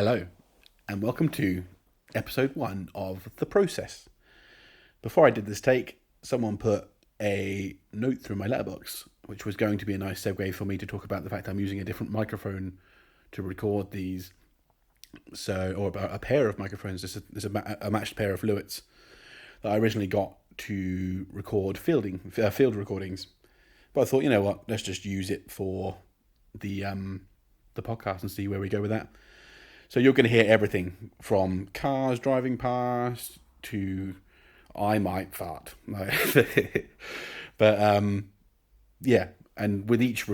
Hello, and welcome to episode 1 of The Process. Before I did this take, someone put a note through my letterbox, which was going to be a nice segue for me to talk about the fact I'm using a different microphone to record these. Or about a pair of microphones. There's a matched pair of Lewitts that I originally got to record field recordings. But I thought, you know what, let's just use it for the podcast and see where we go with that. So you're going to hear everything from cars driving past to I might fart. But yeah, and with each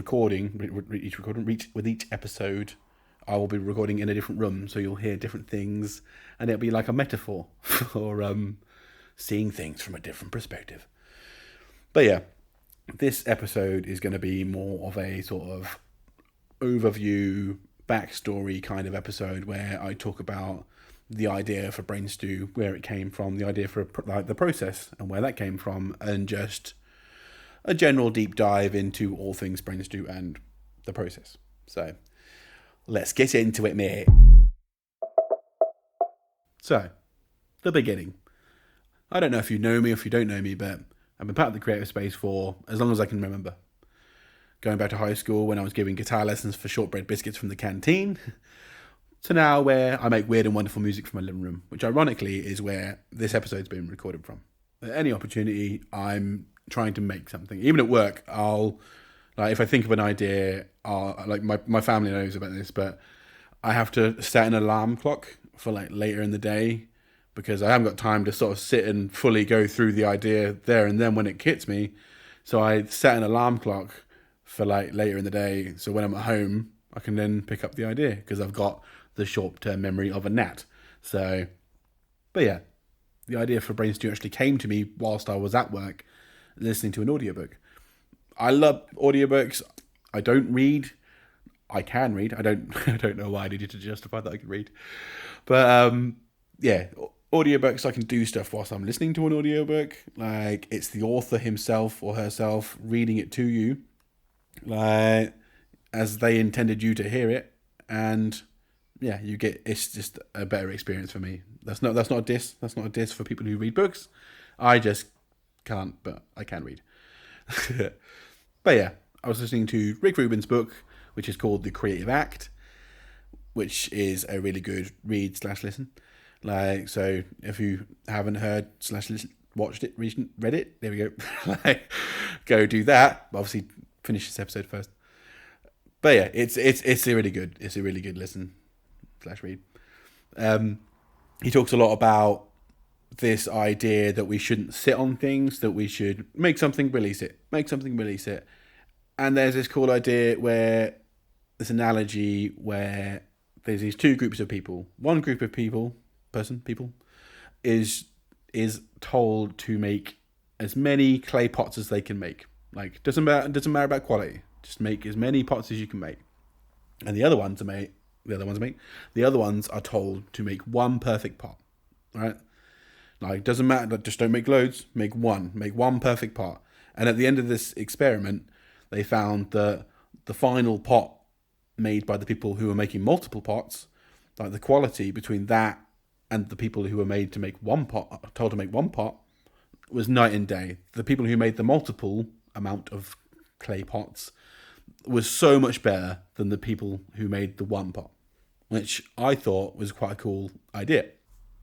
episode, I will be recording in a different room, so you'll hear different things, and it'll be like a metaphor for seeing things from a different perspective. But yeah, this episode is going to be more of a sort of overview, backstory kind of episode where I talk about the idea for BrainStew, where it came from, the idea for the process and where that came from, and just a general deep dive into all things BrainStew and the process. So let's get into it, mate. So, the beginning. I don't know if you know me or if you don't know me, but I've been part of the creative space for as long as I can remember. Going back to high school when I was giving guitar lessons for shortbread biscuits from the canteen, to now where I make weird and wonderful music from my living room, which ironically is where this episode's been recorded from. At any opportunity, I'm trying to make something. Even at work, if I think of an idea, my family knows about this, but I have to set an alarm clock for later in the day because I haven't got time to sort of sit and fully go through the idea there and then when it hits me. So I set an alarm clock for later in the day, so when I'm at home, I can then pick up the idea because I've got the short-term memory of a gnat. So, but yeah, the idea for BrainStew actually came to me whilst I was at work listening to an audiobook. I love audiobooks. I don't read. I can read. I don't know why I needed to justify that I can read. But yeah, audiobooks, I can do stuff whilst I'm listening to an audiobook. It's the author himself or herself reading it to you, as they intended you to hear it, and yeah, it's just a better experience for me. That's not a diss. That's not a diss for people who read books. I just can't, but I can read. But yeah, I was listening to Rick Rubin's book, which is called The Creative Act, which is a really good read/listen. So if you haven't heard / watched it, read it, there we go. Go do that. Obviously, finish this episode first. But yeah, it's a really good listen / read. He talks a lot about this idea that we shouldn't sit on things, that we should make something, release it. And there's this cool idea where this analogy where there's these two groups of people. One group of people is told to make as many clay pots as they can make. Doesn't matter about quality. Just make as many pots as you can make. And the other ones are told to make one perfect pot. Right? Doesn't matter, just don't make loads, make one perfect pot. And at the end of this experiment, they found that the final pot made by the people who were making multiple pots, the quality between that and the people who were made to make one pot, told to make one pot, was night and day. The people who made the multiple amount of clay pots was so much better than the people who made the one pot, which I thought was quite a cool idea,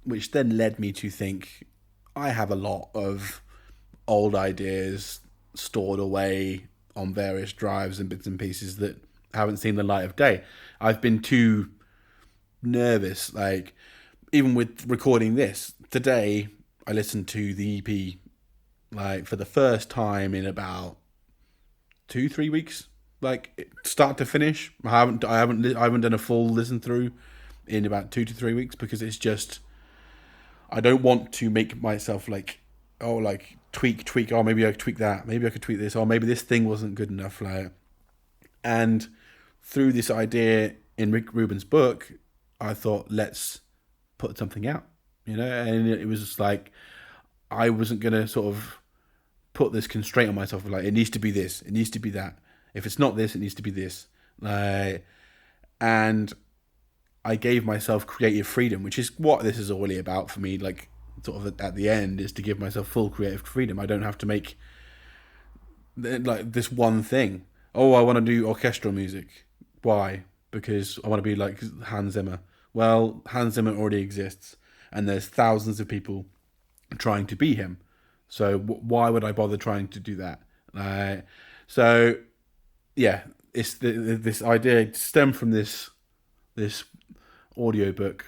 which then led me to think I have a lot of old ideas stored away on various drives and bits and pieces that haven't seen the light of day. I've been too nervous, even with recording this today. I listened to the EP for the first time in about 2-3 weeks, start to finish. I haven't done a full listen through in about 2 to 3 weeks because it's just, I don't want to make myself tweak. Oh, maybe I could tweak that. Maybe I could tweak this. Or maybe this thing wasn't good enough. And through this idea in Rick Rubin's book, I thought, let's put something out. And it was just I wasn't gonna sort of put this constraint on myself. It needs to be this. It needs to be that. If it's not this, it needs to be this. And I gave myself creative freedom, which is what this is really about for me. Like, sort of at the end, is to give myself full creative freedom. I don't have to make like this one thing. Oh, I want to do orchestral music. Why? Because I want to be like Hans Zimmer. Well, Hans Zimmer already exists, and there's thousands of people trying to be him. So why would I bother trying to do that? So yeah, it's this idea stemmed from this audiobook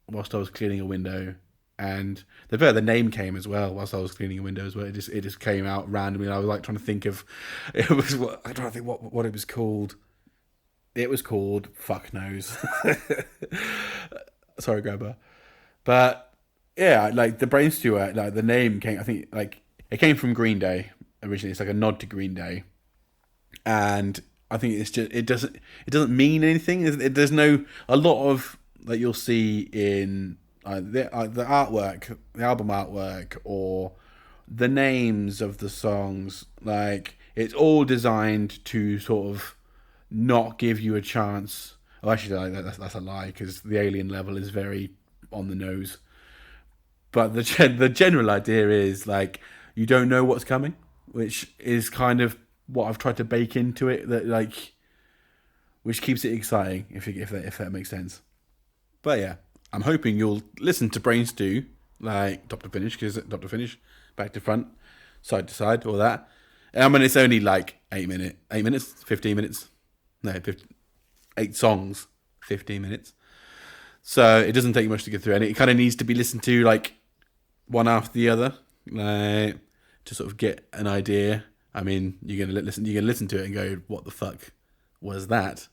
whilst I was cleaning a window, and the name came as well whilst I was cleaning a window as well. It just came out randomly. And I was like trying to think of it was I don't think what it was called. It was called fuck knows. Sorry, Grandpa. But yeah, like the BrainStew, like the name came. I think like it came from Green Day originally. It's like a nod to Green Day, and I think it's just it doesn't mean anything. There's no a lot of that you'll see in the artwork, the album artwork, or the names of the songs. Like it's all designed to sort of not give you a chance. Oh, actually, that's a lie because the Alien level is very on the nose. But the general idea is like you don't know what's coming, which is kind of what I've tried to bake into it. That like, which keeps it exciting, if that makes sense. But yeah, I'm hoping you'll listen to BrainStew like top to finish, back to front, side to side, all that. I mean, it's only like 8 minutes, 15 minutes. No, 8 songs, 15 minutes. So it doesn't take much to get through, and it kind of needs to be listened to like one after the other, like to sort of get an idea. I mean, you're gonna listen to it and go, "What the fuck was that?"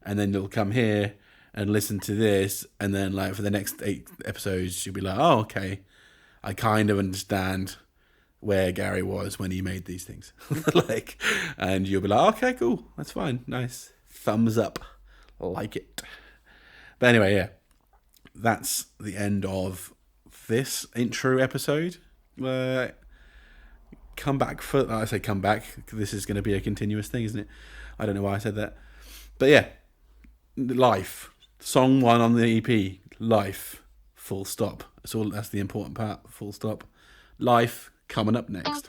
And then you'll come here and listen to this, and then like for the next 8 episodes, you'll be like, "Oh, okay, I kind of understand where Gary was when he made these things." Like, and you'll be like, "Okay, cool, that's fine, nice, thumbs up, like it." But anyway, yeah, that's the end of this intro episode. Come back for I say come back. This is going to be a continuous thing, isn't it? I don't know why I said that, but yeah, life. Song 1 on the EP, life. Full stop. That's the important part. Full stop. Life coming up next.